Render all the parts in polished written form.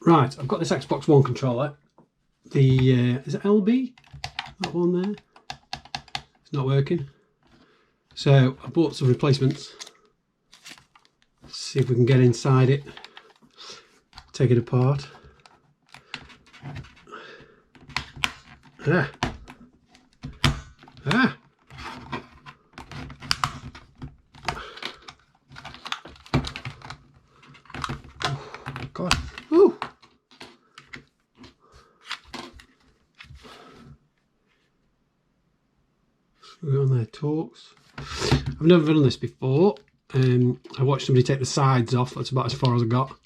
Right, I've got this Xbox One controller. The is it LB? That one there? It's not working. So I bought some replacements. Let's see if we can get inside it. Take it apart. Ah. Ah. God. Ooh. Screw on there, Torx. I've never done this before. I watched somebody take the sides off. That's about as far as I got.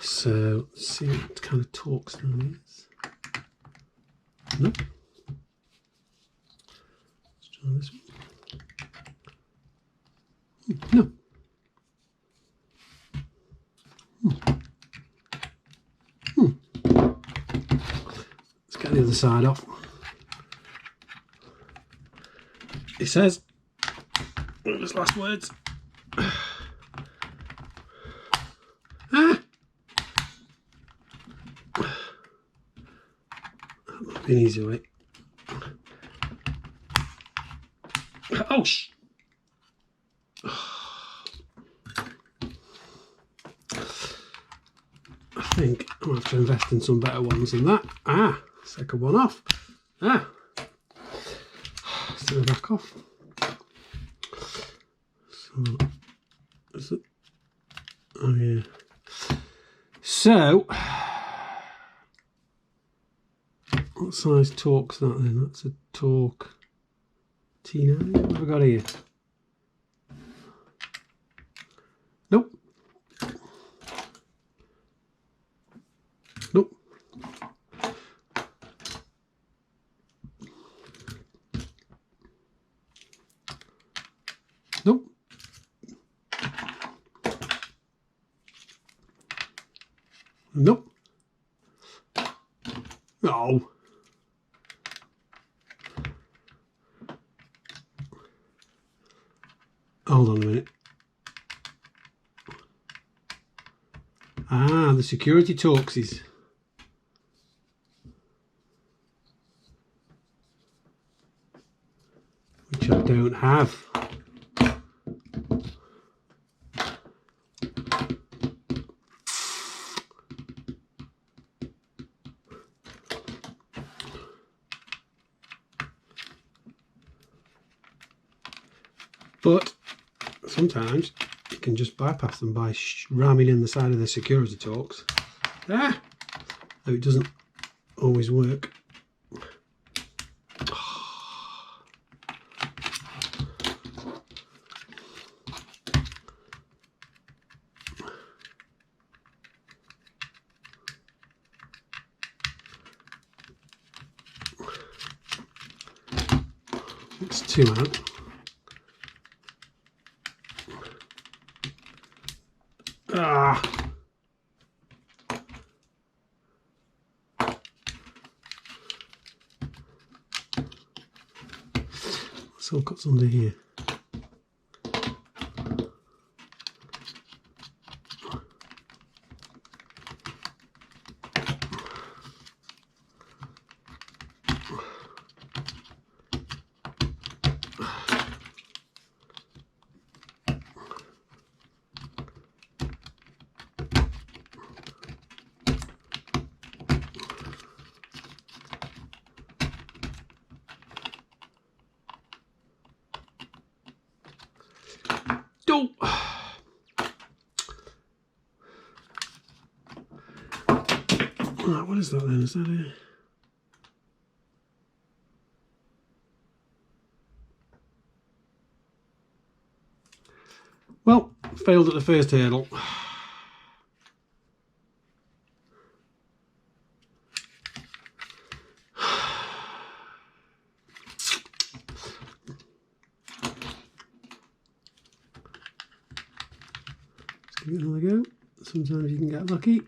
So let's see what kind of Torx that is. Nope. Let's try this one. No. Let's get the other side off. It says, what was his last words? Ah! That might be an easy way. Oh, I think I'm going to have to invest in some better ones than that. Ah, second one off. Ah, still back off. So, is it? Oh yeah. So, what size Torx that then? That's a Torx T9. What have I got here? Nope. Nope. Nope. Nope. Oh. Hold on a minute. Ah, the security Torxes. Which I don't have. But sometimes you can just bypass them by ramming in the side of the security Torx. Ah! Though it doesn't always work. It's two out. Ah! So I've got some under here. Oh. Right, what is that then? Is that a... Well, failed at the first hurdle. Let's give it another go. Sometimes you can get lucky.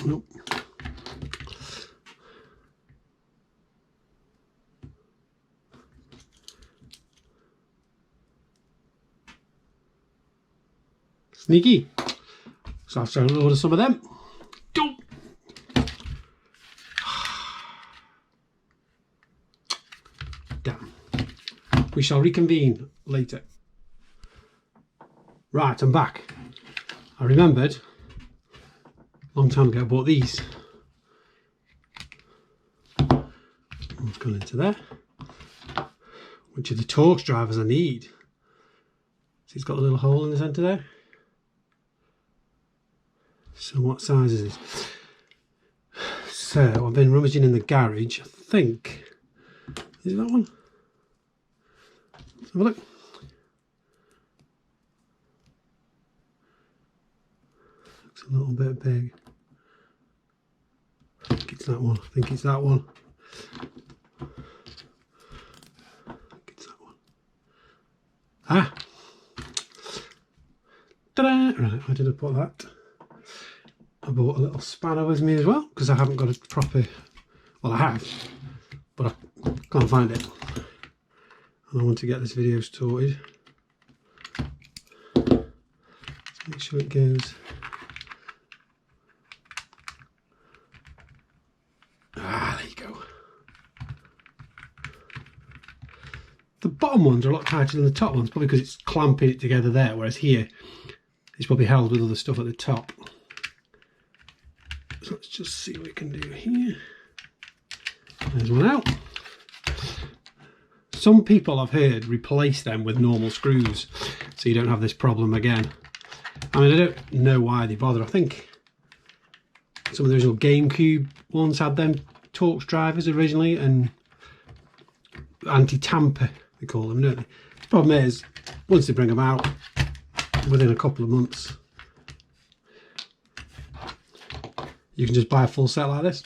Nope. Sneaky. So I've started to order some of them. Go. Damn. We shall reconvene later. Right, I'm back. I remembered a long time ago I bought these. What's gone into there? Which are the Torx drivers I need. See, it's got a little hole in the centre there. So what size is this? So I've been rummaging in the garage. I think, is it that one? Let's have a look. Looks a little bit big. I think it's that one. I think it's that one. Ah! Ta-da! Right, where did I put that? I bought a little spanner with me as well, because I haven't got a proper... Well, I have, but I can't find it. And I want to get this video sorted. Let's make sure it goes... Ah, there you go. The bottom ones are a lot tighter than the top ones, probably because it's clamping it together there, whereas here it's probably held with other stuff at the top. So let's just see what we can do here. There's one out. Some people I've heard replace them with normal screws so you don't have this problem again. I mean, I don't know why they bother. I think some of the original GameCube ones had them Torx drivers originally, and anti-tamper they call them, don't they? The problem is, once they bring them out, within a couple of months, you can just buy a full set like this,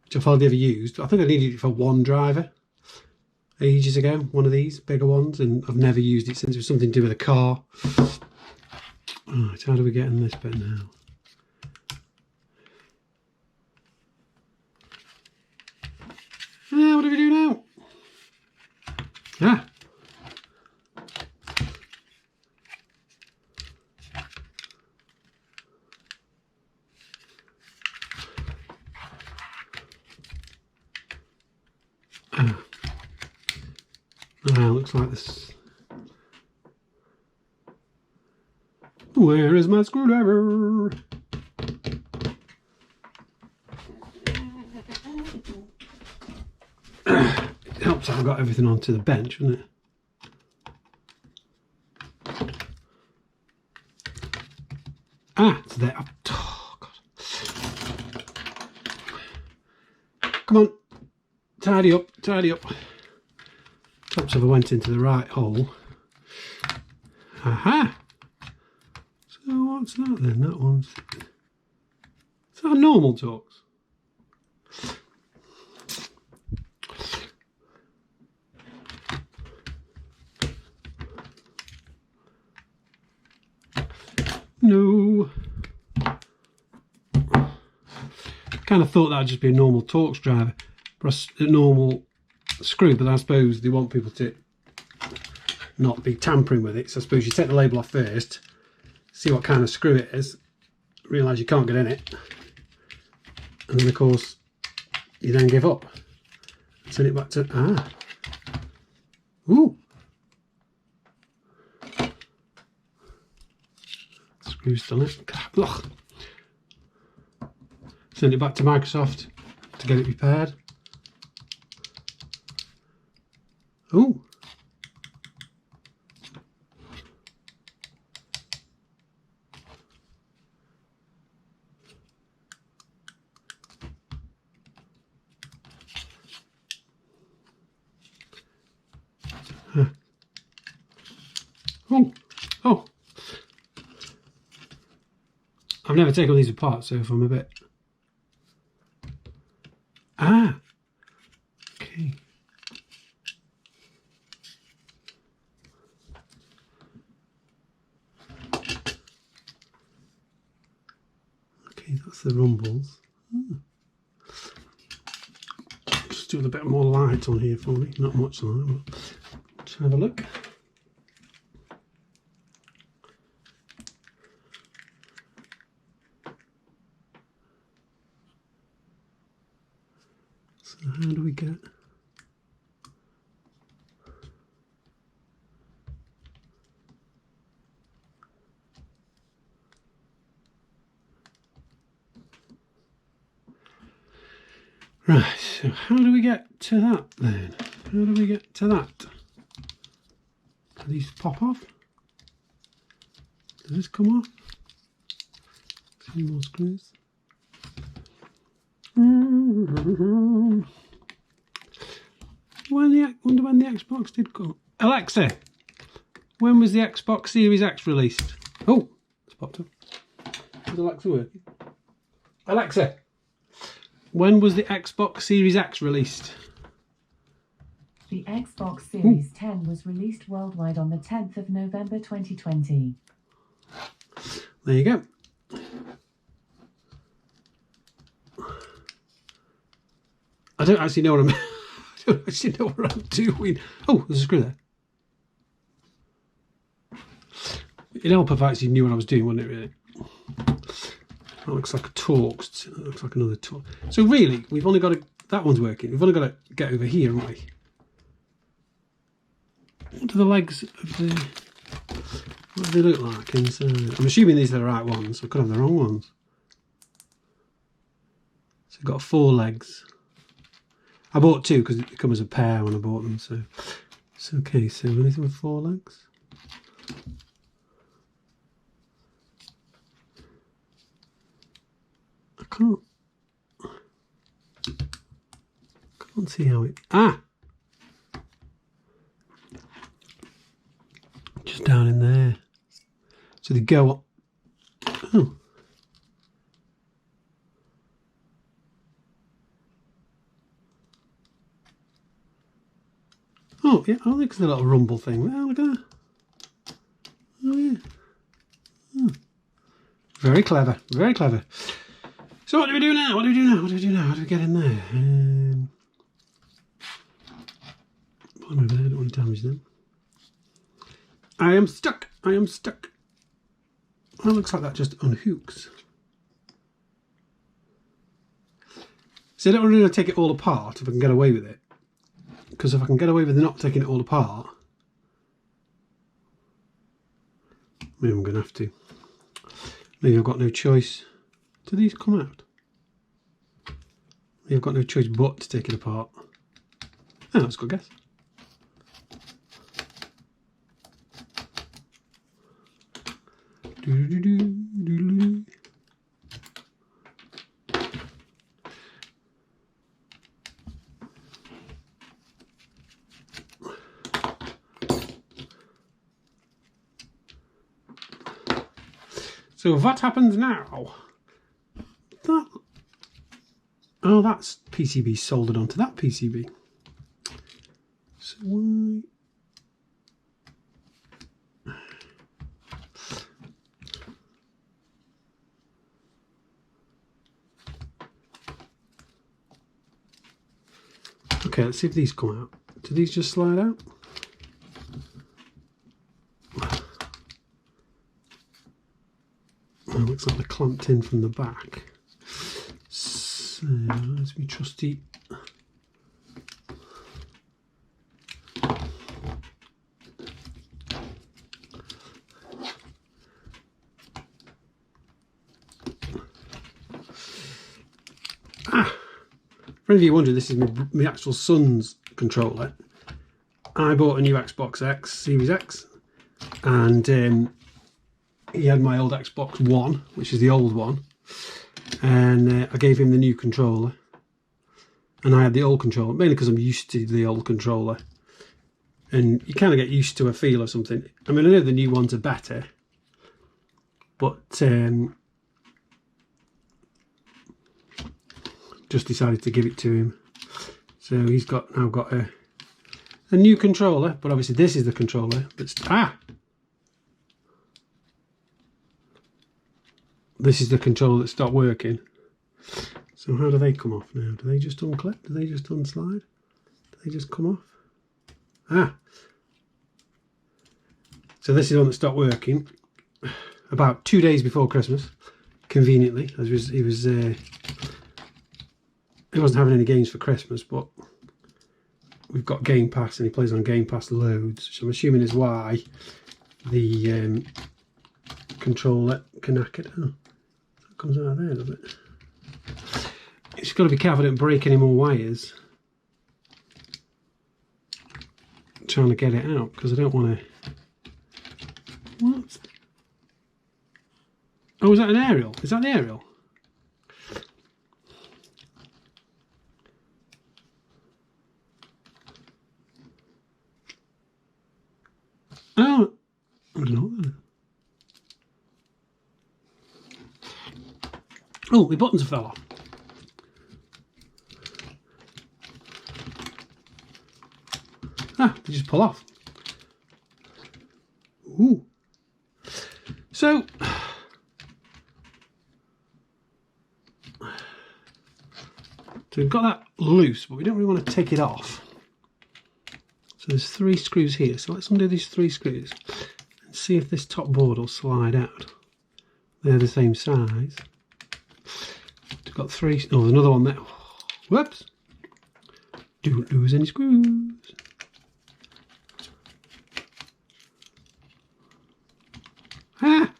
which I've hardly ever used. I think I needed it for one driver ages ago, one of these bigger ones, and I've never used it since. It was something to do with a car. Right, how do we get in this bit now? What do we do now? Ah! Looks like this. Where is my screwdriver? It helps I've got everything onto the bench, doesn't it? Ah, it's there. Oh, God. Come on. Tidy up, tidy up. Perhaps if I went into the right hole. Aha! So what's that then? That one's... Is that a normal Torx? No. Kind of thought that would just be a normal Torx driver, a normal screw, but I suppose they want people to not be tampering with it. So I suppose you take the label off first, see what kind of screw it is, realise you can't get in it, and then of course you then give up. Send it back to ooh. Screw's done it. Ugh. Send it back to Microsoft to get it repaired. Ooh. Oh. Oh. I've never taken these apart, so if I'm a bit... Ah. Okay. Okay, that's the rumbles. Just do a bit more light on here for me. Not much light, but let's have a look. get. Right, so how do we get to that then? How do we get to that? Do these pop off? Does this come off? Two more screws. Wonder when the Xbox did come. Alexa, when was the Xbox Series X released? Oh, it's popped up. Is Alexa working? Alexa, when was the Xbox Series X released? The Xbox Series 10 was released worldwide on the 10th of November 2020. There you go. I don't actually know what I'm. I don't actually know what I'm doing. Oh, there's a screw there. It'd help if I actually knew what I was doing, wouldn't it? Really. That looks like a Torx. That looks like another Torx. So really, we've only got to. That one's working. We've only got to get over here, haven't we? What do the legs of the? What do they look like inside? I'm assuming these are the right ones. I could have the wrong ones. So I've got 4 legs. I bought 2 because it come as a pair when I bought them. So it's okay. So anything with 4 legs? I can't see how it. Just down in there. So they go up. Oh. Oh, yeah, I think it's a little rumble thing. Oh, look at that. Oh, yeah. Oh. Very clever, very clever. So what do we do now? What do we do now? What do we do now? How do we get in there? Put them over there, I don't want to damage them. I am stuck. I am stuck. Well, it looks like that just unhooks. So I don't really want to take it all apart if I can get away with it. Because if I can get away with not taking it all apart, maybe I'm going to have to. Maybe I've got no choice. Do these come out? Maybe I've got no choice but to take it apart. Oh, that's a good guess. Doo-doo-doo-doo-doo-doo. So what happens now? Oh, that's PCB soldered onto that PCB. So why? Okay, let's see if these come out. Do these just slide out? Oh, looks like they're clamped in from the back. So, let's be trusty. For any of you wondering, this is my actual son's controller. I bought a new Xbox X, Series X, and he had my old Xbox One, which is the old one, and I gave him the new controller, and I had the old controller, mainly because I'm used to the old controller, and you kind of get used to a feel or something. I mean, I know the new ones are better, but just decided to give it to him. So he's now got a new controller, but obviously this is the controller that's this is the controller that stopped working. So how do they come off now? Do they just unclip? Do they just unslide? Do they just come off? So this is the one that stopped working about 2 days before Christmas, conveniently, as he wasn't having any games for Christmas, but we've got Game Pass and he plays on Game Pass loads, which I'm assuming is why the controller connected. Oh, that comes out of there, does it? It's got to be careful I don't break any more wires. I'm trying to get it out because I don't want to. What? Oh, is that an aerial? Is that the aerial? Oh, I don't know. Oh, the buttons fell off. Ah, they just pull off. Ooh. So we've got that loose, but we don't really want to take it off. So there's 3 screws here. So let's undo these 3 screws and see if this top board will slide out. They're the same size. We've got 3. Oh, there's another one there. Whoops. Don't lose any screws. Ah!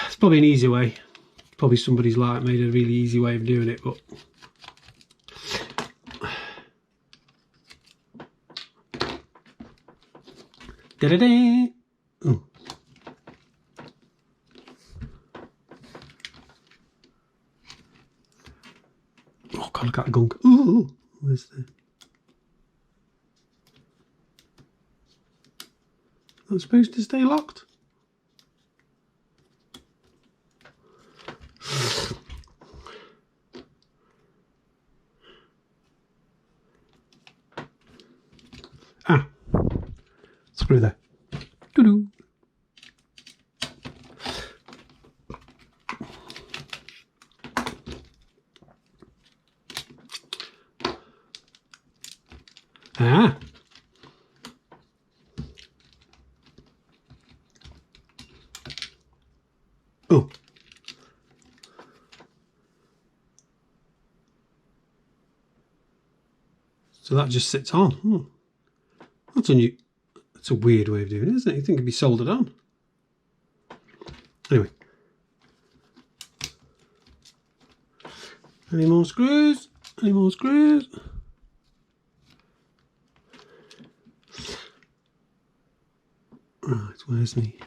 It's probably an easy way. Probably somebody's like made a really easy way of doing it, but da-da-da! Oh. Oh God, look at that gunk. Ooh, where's the... Not supposed to stay locked? Ah, screw there. Doo-doo. Ah. Oh. So that just sits on. Hmm. That's a weird way of doing it, isn't it? You think it'd be soldered on. Anyway. Any more screws? Any more screws? Right, where's me?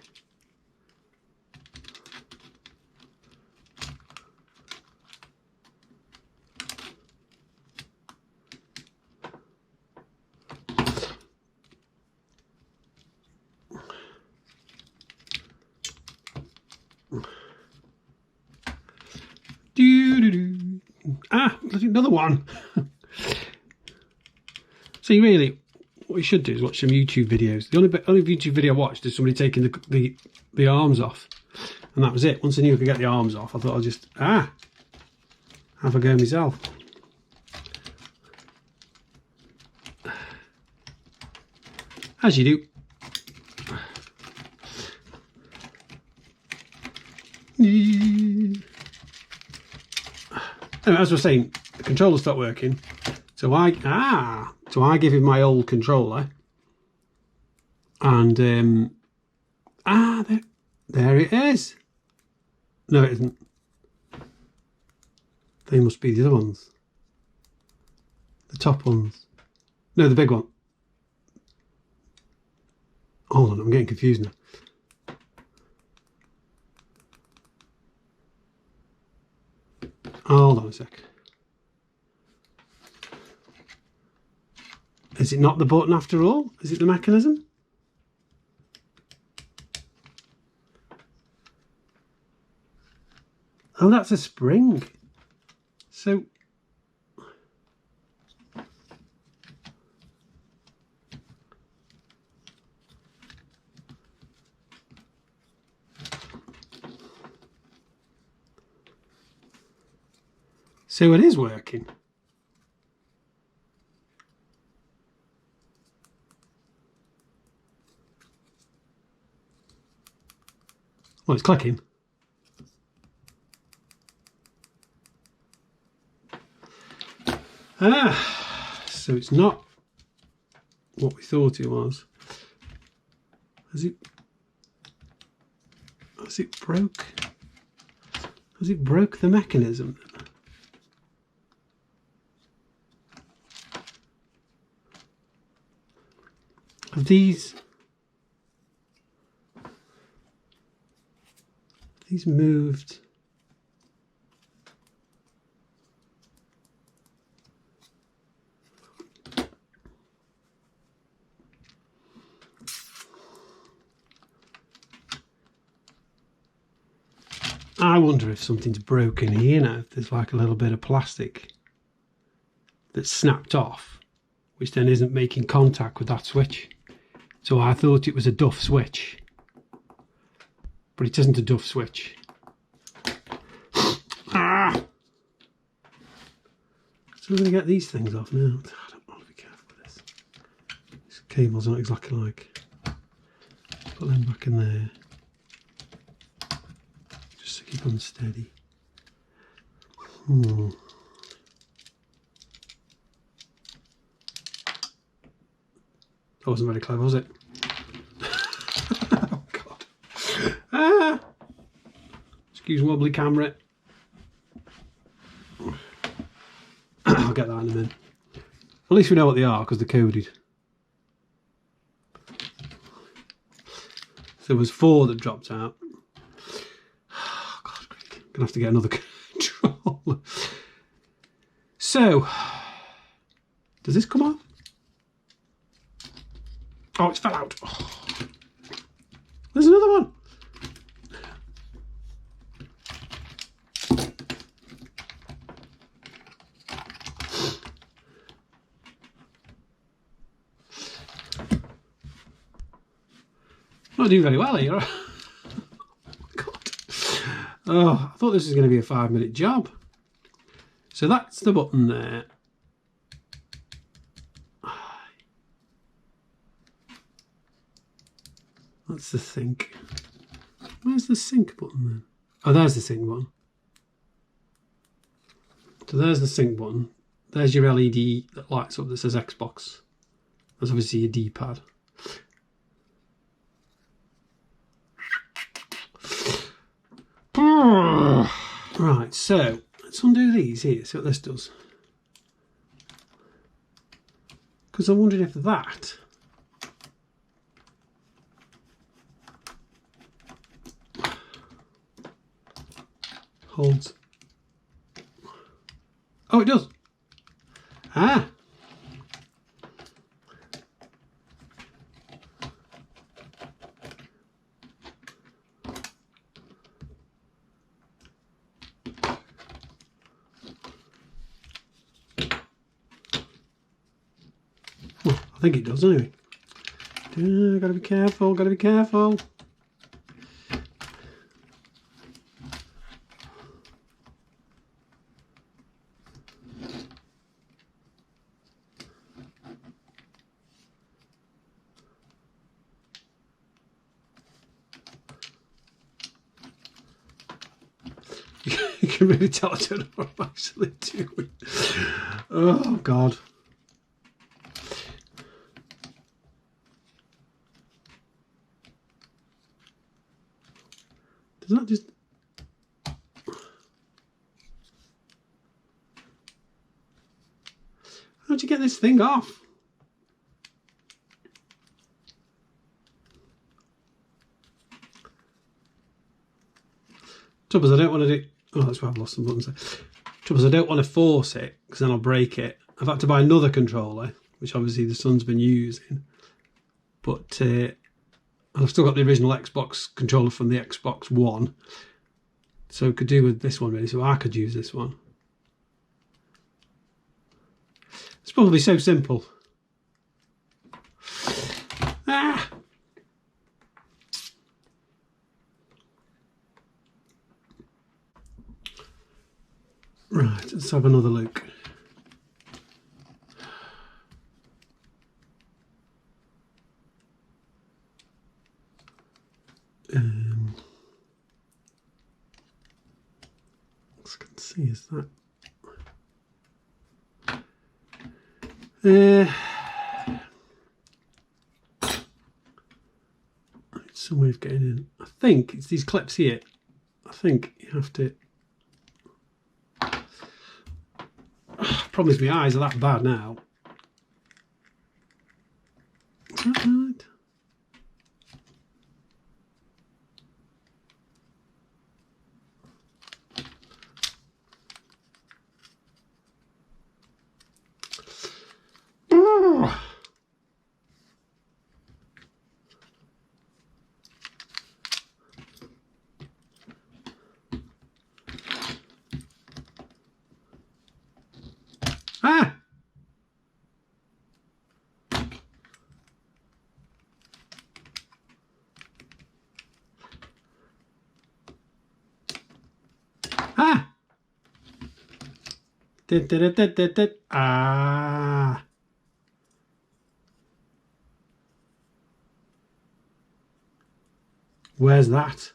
Ah, another one. See, really, what you should do is watch some YouTube videos. The only YouTube video I watched is somebody taking the arms off, and that was it. Once I knew I could get the arms off, I thought I'll just have a go myself. As you do. Anyway, as I was saying, the controller stopped working, so I give him my old controller, and there it is. No, it isn't. They must be the other ones, the top ones. No, the big one. Hold on, I'm getting confused now. Hold on a sec. Is it not the button after all? Is it the mechanism? Oh, that's a spring. So... So it is working. Well, it's clicking. So it's not what we thought it was. Has it broke? Has it broke the mechanism? Have these moved? I wonder if something's broken here now, if there's like a little bit of plastic that's snapped off, which then isn't making contact with that switch. So I thought it was a Duff switch, but it isn't a Duff switch. So I'm going to get these things off now. I don't want to be careful with this. These cables aren't exactly like. Put them back in there. Just to keep them steady. That wasn't very clever, was it? Oh God. Excuse wobbly camera. I'll get that in a minute. At least we know what they are because they're coded. So there was 4 that dropped out. Oh God, I'm gonna have to get another controller. So, does this come off? Oh, it's fell out. Oh. There's another one. Not doing very well here. God. Oh, I thought this was going to be a 5-minute job. So that's the button there. That's the sync. Where's the sync button then? Oh, there's the sync button. So there's the sync button. There's your LED that lights up that says Xbox. There's obviously your D-pad. Right, so let's undo these here, see what this does. Because I wondered if that holds. Oh, it does. Ah. Well, I think it does anyway. Gotta be careful, gotta be careful. You can really tell I don't know what I'm actually doing. Oh God. Does that just... How'd you get this thing off? Trouble is I don't want to do... Oh, that's why I've lost some buttons there. Trouble is I don't want to force it because then I'll break it. I've had to buy another controller, which obviously the son's been using. But I've still got the original Xbox controller from the Xbox One. So could do with this one really, so I could use this one. It's probably so simple. Ah! Right, let's have another look. As I can see, is that... Some way of getting in. I think it's these clips here. I think you have to. Problem is, my eyes are that bad now. Is that right? Ah! Ah! Ah! Where's that?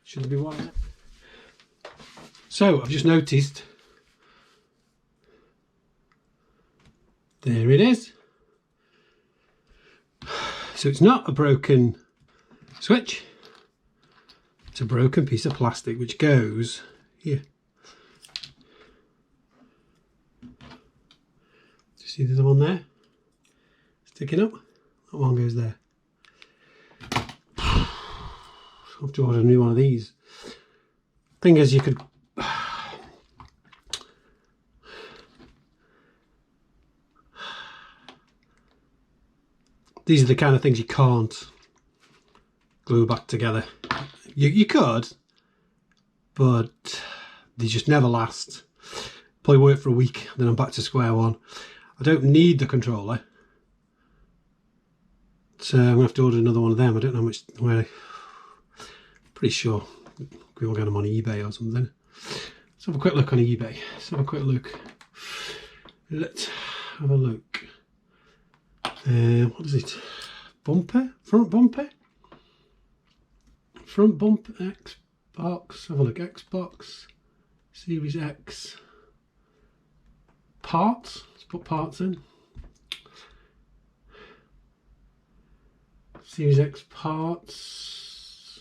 Should there be one there? So I've just noticed. There it is. So it's not a broken switch. It's a broken piece of plastic which goes here. Do you see there's one there? Sticking up. That one goes there. I'll have to order a new one of these. Thing is, you could. These are the kind of things you can't glue back together. You could, but they just never last. Probably work for a week, then I'm back to square one. I don't need the controller, so I'm gonna have to order another one of them. I don't know how much. Pretty sure we will get them on eBay or something. Let's have a quick look on eBay. Let's have a quick look. Let's have a look. What is it? Bumper? Front bumper? Front bumper Xbox. Have a look. Xbox Series X. Parts. Let's put parts in. Series X parts.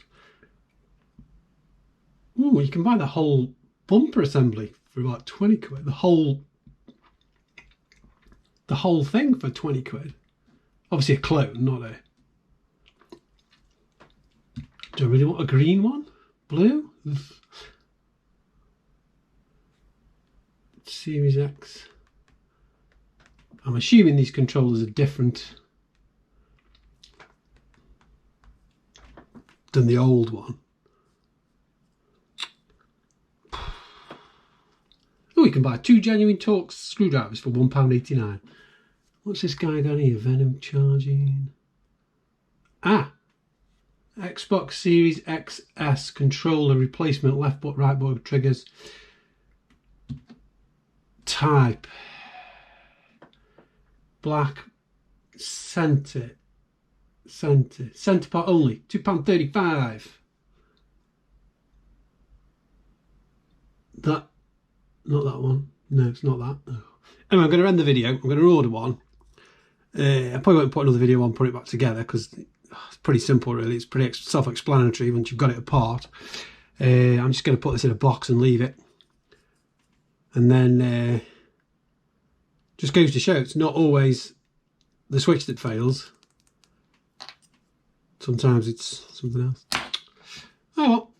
Ooh, you can buy the whole bumper assembly for about 20 quid. The whole thing for 20 quid. Obviously a clone, not a... Do I really want a green one? Blue? Series X. I'm assuming these controllers are different than the old one. Oh, you can buy 2 genuine Torx screwdrivers for £1.89. What's this guy got here? Venom charging. Ah! Xbox Series XS controller replacement, left but right button triggers. Type. Black. Centre part only. £2.35. That. Not that one. No, it's not that. Oh. Anyway, I'm going to end the video. I'm going to order one. I probably won't put another video on, put it back together, because it's pretty simple really. It's pretty self-explanatory once you've got it apart. I'm just going to put this in a box and leave it. And then just goes to show it's not always the switch that fails. Sometimes it's something else. Oh well.